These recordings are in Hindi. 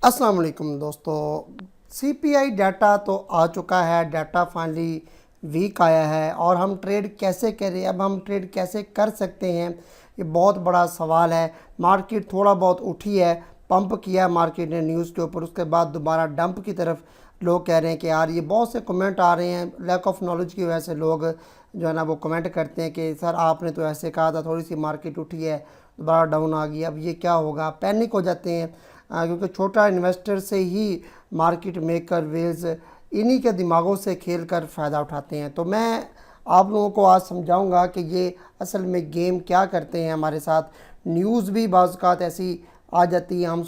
अस्सलाम वालेकुम दोस्तों। सीपीआई डाटा तो आ चुका है, डाटा फाइनली वीक आया है और हम ट्रेड कैसे करें, अब हम ट्रेड कैसे कर सकते हैं, ये बहुत बड़ा सवाल है। मार्केट थोड़ा बहुत उठी है, पंप किया मार्केट ने न्यूज़ के ऊपर, उसके बाद दोबारा डंप की तरफ लोग कह रहे हैं कि यार ये बहुत से कमेंट आ रहे हैं, लैक ऑफ नॉलेज की वजह से लोग जो है ना वो कमेंट करते हैं कि सर आपने तो ऐसे कहा था, थोड़ी सी मार्केट उठी है दोबारा डाउन आ गई, अब ये क्या होगा, पैनिक हो जाते हैं। क्योंकि छोटा इन्वेस्टर से ही मार्केट मेकर वेल्स इन्हीं के दिमागों से खेल कर फ़ायदा उठाते हैं। तो मैं आप लोगों को आज समझाऊंगा कि ये असल में गेम क्या करते हैं हमारे साथ। न्यूज़ भी बाज़ औक़ात ऐसी आ जाती है, हम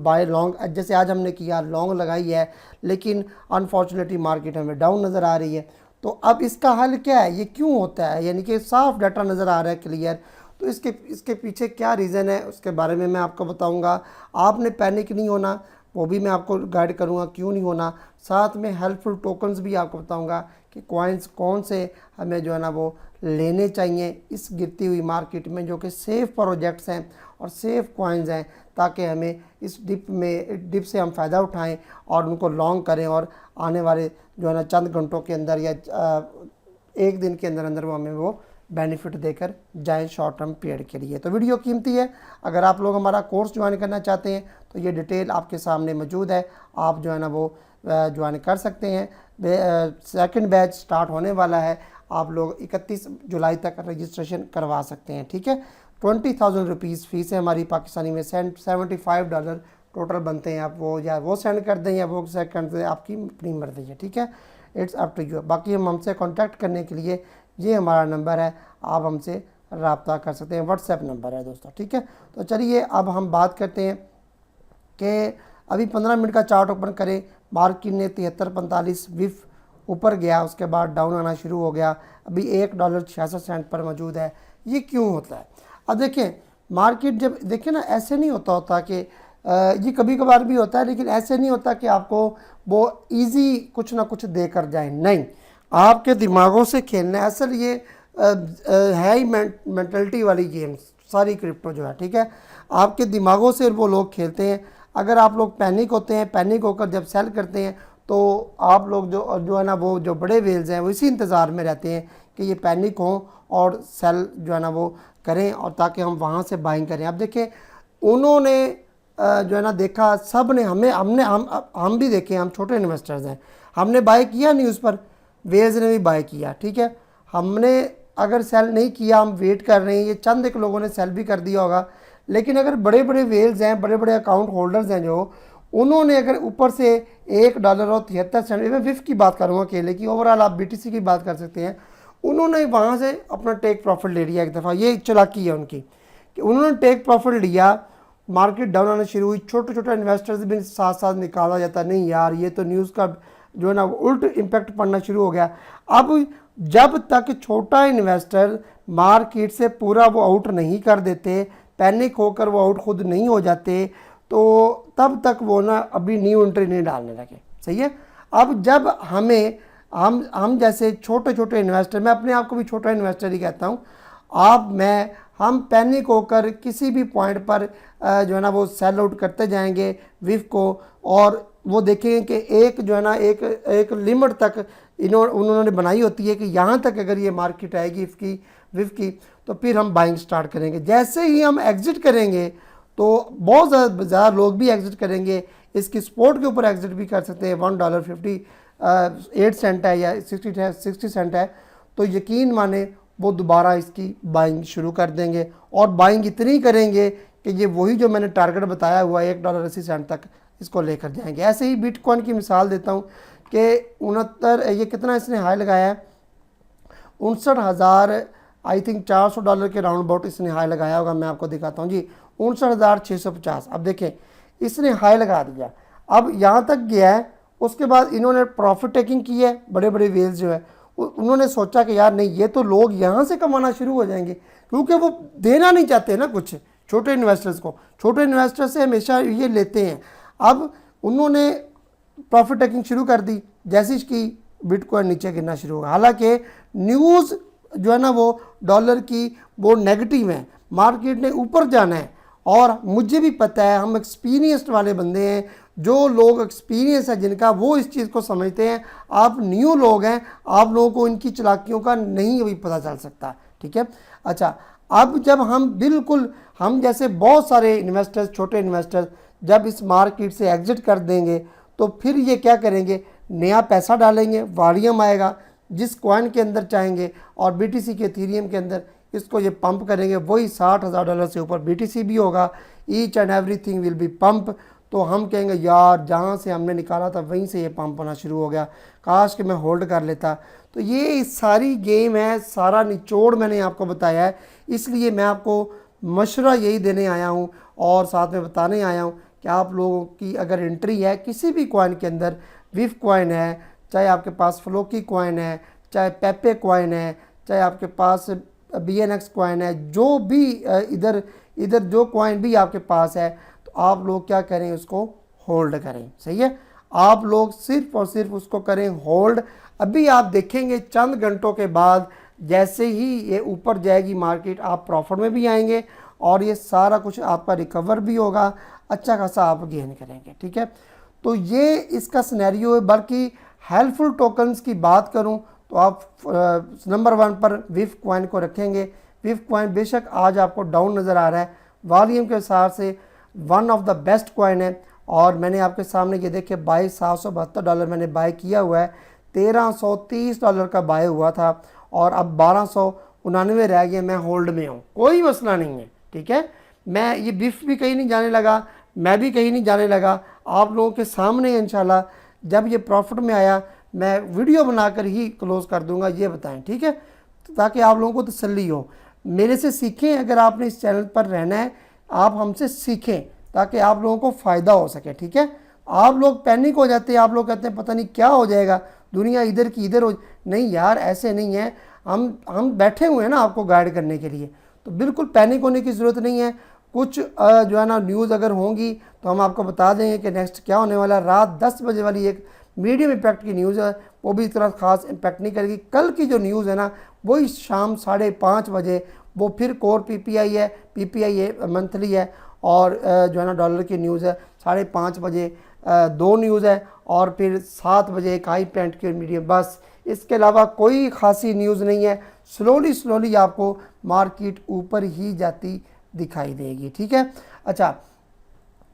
बाय लॉन्ग, जैसे आज हमने किया लॉन्ग लगाई है, लेकिन अनफॉर्चुनेटली मार्केट हमें डाउन नज़र आ रही है। तो अब इसका हल क्या है, ये क्यों होता है, यानी कि साफ डाटा नज़र आ रहा है क्लियर। तो इसके पीछे क्या रीज़न है उसके बारे में मैं आपको बताऊंगा। आपने पैनिक नहीं होना, वो भी मैं आपको गाइड करूंगा क्यों नहीं होना। साथ में हेल्पफुल टोकन्स भी आपको बताऊंगा कि कॉइन्स कौन से हमें जो है ना वो लेने चाहिए इस गिरती हुई मार्केट में, जो कि सेफ़ प्रोजेक्ट्स हैं और सेफ़ कॉइन्स हैं, ताकि हमें इस डिप से हम फ़ायदा उठाएं और उनको लॉन्ग करें और आने वाले जो है ना चंद घंटों के अंदर या एक दिन के अंदर अंदर वो हमें वो बेनिफिट देकर जाएं शॉर्ट टर्म पीरियड के लिए। तो वीडियो कीमती है। अगर आप लोग हमारा कोर्स ज्वाइन करना चाहते हैं तो ये डिटेल आपके सामने मौजूद है, आप जो है ना वो ज्वाइन कर सकते हैं। सेकंड बैच स्टार्ट होने वाला है, आप लोग 31 जुलाई तक रजिस्ट्रेशन करवा सकते हैं, ठीक है। 20,000 रुपीज़ फ़ीस है हमारी, पाकिस्तानी में $75 टोटल बनते हैं। आप वो या वो सेंड कर दें या वो सेंड कर दें, आपकी अपनी मर्ज़ी है, ठीक है। It's up to you. बाकी हम हमसे कॉन्टैक्ट करने के लिए ये हमारा नंबर है, आप हमसे रब्ता कर सकते हैं, व्हाट्सएप नंबर है दोस्तों, ठीक है। तो चलिए अब हम बात करते हैं कि अभी 15 मिनट का चार्ट ओपन करें। मार्केट ने 73.45 विफ ऊपर गया, उसके बाद डाउन आना शुरू हो गया, अभी $1.66 पर मौजूद है। ये क्यों होता है? अब देखें मार्केट जब देखें ना, ऐसे नहीं होता कि ये कभी कभार भी होता है, लेकिन ऐसे नहीं होता कि आपको वो ईजी कुछ ना कुछ देकर जाए, नहीं, आपके दिमागों से खेलना है। असल ये है ही मेंटलिटी वाली गेम्स सारी क्रिप्टो जो है, ठीक है। आपके दिमागों से वो लोग खेलते हैं। अगर आप लोग पैनिक होते हैं, पैनिक होकर जब सेल करते हैं, तो आप लोग जो है ना वो जो बड़े वेल्स हैं वो इसी इंतज़ार में रहते हैं कि ये पैनिक हों और सेल जो है ना वो करें, और ताकि हम वहाँ से बाइंग करें। अब देखें उन्होंने जो है ना देखा, सब ने हम भी देखें, हम छोटे इन्वेस्टर्स हैं, हमने बाय किया न्यूज़ पर, वेल्स ने भी बाय किया, ठीक है। हमने अगर सेल नहीं किया, हम वेट कर रहे हैं, ये चंद एक लोगों ने सेल भी कर दिया होगा। लेकिन अगर बड़े बड़े वेल्स हैं, बड़े बड़े अकाउंट होल्डर्स हैं, जो उन्होंने अगर ऊपर से $1.73, मैं विफ की बात करूँगा अकेले की, ओवरऑल आप बीटीसी की बात कर सकते हैं, उन्होंने वहाँ से अपना टेक प्रॉफिट ले लिया एक दफ़ा। ये चालाकी है उनकी कि उन्होंने टेक प्रॉफिट लिया, मार्केट डाउन आना शुरू हुई, छोटे छोटे इन्वेस्टर्स भी साथ साथ निकाला जाता, नहीं यार ये तो न्यूज़ का जो है ना उल्ट इम्पैक्ट पड़ना शुरू हो गया। अब जब तक छोटा इन्वेस्टर मार्केट से पूरा वो आउट नहीं कर देते, पैनिक होकर वो आउट खुद नहीं हो जाते, तो तब तक वो ना अभी न्यू एंट्री नहीं डालने लगे, सही है। अब जब हम जैसे छोटे छोटे इन्वेस्टर, मैं अपने आप को भी छोटा इन्वेस्टर ही कहता हूँ, हम पैनिक होकर किसी भी पॉइंट पर जो है ना वो सेल आउट करते जाएंगे विफ को, और वो देखेंगे कि एक जो है ना एक लिमिट तक उन्होंने बनाई होती है कि यहाँ तक अगर ये मार्केट आएगी विफ की, तो फिर हम बाइंग स्टार्ट करेंगे। जैसे ही हम एग्जिट करेंगे तो बहुत ज़्यादा लोग भी एग्जिट करेंगे, इसकी सपोर्ट के ऊपर एग्जिट भी कर सकते हैं। $1.58 है या 60 सेंट है, तो यकीन माने वो दोबारा इसकी बाइंग शुरू कर देंगे, और बाइंग इतनी करेंगे कि ये वही जो मैंने टारगेट बताया हुआ $1.80 तक इसको लेकर जाएंगे। ऐसे ही बिटकॉइन की मिसाल देता हूँ कि 69, ये कितना इसने हाई लगाया है, 59,000 आई थिंक $400 के राउंड अबाउट इसने हाई लगाया होगा। मैं आपको दिखाता हूँ जी, 59,650। अब देखें इसने हाई लगा दिया, अब यहाँ तक गया है, उसके बाद इन्होंने प्रॉफिट टेकिंग की है। बड़े बड़े वेल्स जो है उन्होंने सोचा कि यार नहीं, ये तो लोग यहाँ से कमाना शुरू हो जाएंगे, क्योंकि वो देना नहीं चाहते ना कुछ छोटे इन्वेस्टर्स को, छोटे इन्वेस्टर से हमेशा ये लेते हैं। अब उन्होंने प्रॉफिट टेकिंग शुरू कर दी, जैसे इसकी बिटकॉइन नीचे गिरना शुरू होगा। हालांकि न्यूज़ जो है ना वो डॉलर की वो नेगेटिव है, मार्केट ने ऊपर जाना है, और मुझे भी पता है, हम एक्सपीरियंस्ड वाले बंदे हैं, जो लोग एक्सपीरियंस है जिनका, वो इस चीज़ को समझते हैं। आप न्यू लोग हैं, आप लोगों को इनकी चालाकियों का नहीं अभी पता चल सकता, ठीक है। अच्छा, अब जब हम जैसे बहुत सारे इन्वेस्टर्स, छोटे इन्वेस्टर्स जब इस मार्केट से एग्जिट कर देंगे तो फिर ये क्या करेंगे, नया पैसा डालेंगे, वॉल्यूम आएगा जिस कॉइन के अंदर चाहेंगे, और बीटीसी के इथेरियम के अंदर इसको ये पंप करेंगे, वही $60,000 से ऊपर बीटीसी भी होगा, each and everything will be pump. तो हम कहेंगे यार जहाँ से हमने निकाला था वहीं से ये पंप होना शुरू हो गया, काश कि मैं होल्ड कर लेता। तो ये सारी गेम है, सारा निचोड़ मैंने आपको बताया है, इसलिए मैं आपको मशवरा यही देने आया हूँ और साथ में बताने आया हूँ कि आप लोगों की अगर एंट्री है किसी भी कॉइन के अंदर, विफ कॉइन है, चाहे आपके पास फ्लोकी कॉइन है, चाहे पेपे कॉइन है, चाहे आपके पास BNX कॉइन है, जो भी इधर जो कॉइन भी आपके पास है, तो आप लोग क्या करें, उसको होल्ड करें। सही है, आप लोग सिर्फ और सिर्फ उसको करें होल्ड। अभी आप देखेंगे चंद घंटों के बाद जैसे ही ये ऊपर जाएगी मार्केट, आप प्रॉफिट में भी आएंगे और ये सारा कुछ आपका रिकवर भी होगा, अच्छा खासा आप गेन करेंगे, ठीक है। तो ये इसका सिनेरियो है। बल्कि हेल्पफुल टोकन्स की बात करूं तो आप नंबर 1 पर विफ कॉइन को रखेंगे। विफ कॉइन बेशक आज आपको डाउन नज़र आ रहा है, वॉल्यूम के हिसाब से one of the best coin है, और मैंने आपके सामने ये देखे $22,772 मैंने बाय किया हुआ है, $1,330 का बाय हुआ था और अब 1299 रह गया। मैं होल्ड में हूँ, कोई मसला नहीं है, ठीक है। मैं ये बिफ भी कहीं नहीं जाने लगा, मैं भी कहीं नहीं जाने लगा, आप लोगों के सामने इंशाल्लाह जब ये प्रॉफिट में आया मैं वीडियो बनाकर ही क्लोज कर दूंगा, ये बताएं, ठीक है, ताकि आप लोगों को तसल्ली हो। मेरे से सीखें, अगर आपने इस चैनल पर रहना है आप हमसे सीखें ताकि आप लोगों को फ़ायदा हो सके, ठीक है। आप लोग पैनिक हो जाते हैं, आप लोग कहते हैं पता नहीं क्या हो जाएगा, दुनिया इधर की इधर हो। नहीं यार, ऐसे नहीं है, हम बैठे हुए हैं ना आपको गाइड करने के लिए, तो बिल्कुल पैनिक होने की ज़रूरत नहीं है। कुछ जो है ना न्यूज़ अगर होंगी तो हम आपको बता देंगे कि नेक्स्ट क्या होने वाला है। रात 10 बजे वाली एक मीडियम इम्पैक्ट की न्यूज़ है, वो भी इतना ख़ास इम्पैक्ट नहीं करेगी। कल की जो न्यूज़ है ना वही शाम 5:30 बजे, वो फिर कोर PPI है, PPI मंथली है, और जो है ना डॉलर की न्यूज़ है 5:30 बजे, 2 न्यूज़ है, और फिर 7 बजे एक हाई प्रिंट की मीडियम, बस इसके अलावा कोई खासी न्यूज़ नहीं है। स्लोली आपको मार्केट ऊपर ही जाती दिखाई देगी, ठीक है। अच्छा,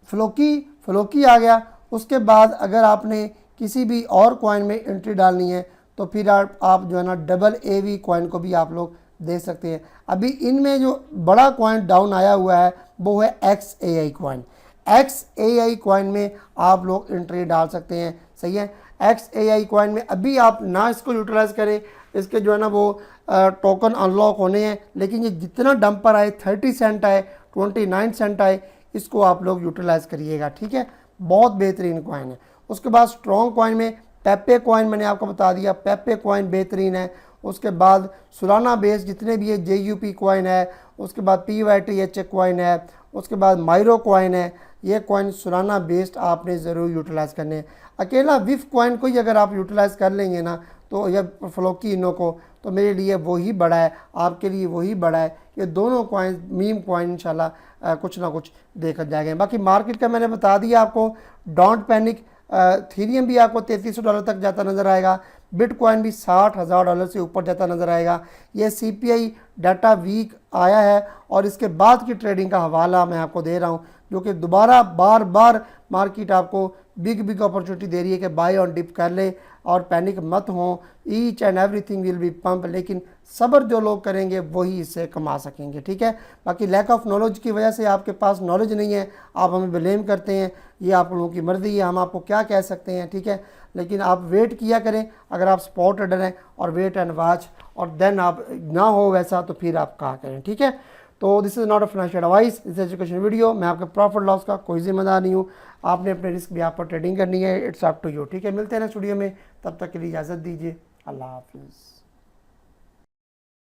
फ्लोकी आ गया। उसके बाद अगर आपने किसी भी और कॉइन में एंट्री डालनी है तो फिर आप जो है ना AAV कॉइन को भी आप लोग दे सकते हैं। अभी इनमें जो बड़ा कॉइन डाउन आया हुआ है वो है XAI कॉइन। XAI कॉइन में आप लोग एंट्री डाल सकते हैं, सही है। XAI कॉइन में अभी आप ना इसको यूटिलाइज़ करें, इसके जो है ना वो टोकन अनलॉक होने हैं, लेकिन ये जितना डंपर आए, 30 सेंट आए, 29 सेंट आए, इसको आप लोग यूटिलाइज़ करिएगा, ठीक है। बहुत बेहतरीन कॉइन है। उसके बाद स्ट्रॉन्ग कॉइन में पेपे कॉइन मैंने आपको बता दिया, पेपे कॉइन बेहतरीन है। उसके बाद सुलाना बेस जितने भी है, JUP कॉइन है, उसके बाद PYTH कॉइन है, उसके बाद माइरो कॉइन है। ये कॉइन सुलाना बेस्ड आपने ज़रूर यूटिलाइज़ करने हैं। अकेला विफ कॉइन को ही अगर आप यूटिलाइज़ कर लेंगे ना तो, या फ्लोकी इनो को, तो मेरे लिए वही बड़ा है, आपके लिए वही बड़ा है। ये दोनों कॉइन, मीम कॉइन इंशाल्लाह कुछ ना कुछ देखा जाएगा। बाकी मार्केट का मैंने बता दिया आपको, डोंट पैनिक। इथेरियम भी आपको $3300 तक जाता नज़र आएगा, बिटकॉइन भी $60,000 से ऊपर जाता नज़र आएगा। ये CPI डाटा वीक आया है और इसके बाद की ट्रेडिंग का हवाला मैं आपको दे रहा हूँ, जो कि दोबारा बार बार मार्केट आपको बिग अपॉर्चुनिटी दे रही है कि बाय ऑन डिप कर ले और पैनिक मत हो। Each and everything will be pump, लेकिन सब्र जो लोग करेंगे वही इससे कमा सकेंगे, ठीक है। बाकी लैक ऑफ नॉलेज की वजह से, आपके पास नॉलेज नहीं है, आप हमें ब्लेम करते हैं, ये आप लोगों की मर्जी है, हम आपको क्या कह सकते हैं, ठीक है। लेकिन आप वेट किया करें, अगर आप स्पॉट ट्रेडर हैं, और वेट एंड वॉच, और देन आप ना हो वैसा तो फिर आप कहा करें, ठीक है। तो this is not a financial advice, this education video. मैं आपके प्रॉफिट लॉस का कोई जिम्मेदार नहीं हूँ, आपने अपने रिस्क भी आप पर ट्रेडिंग करनी है, इट्स अप टू यू, ठीक है। मिलते हैं नेक्स्ट वीडियो में, तब तक के लिए इजाज़त दीजिए, अल्लाह हाफिज़।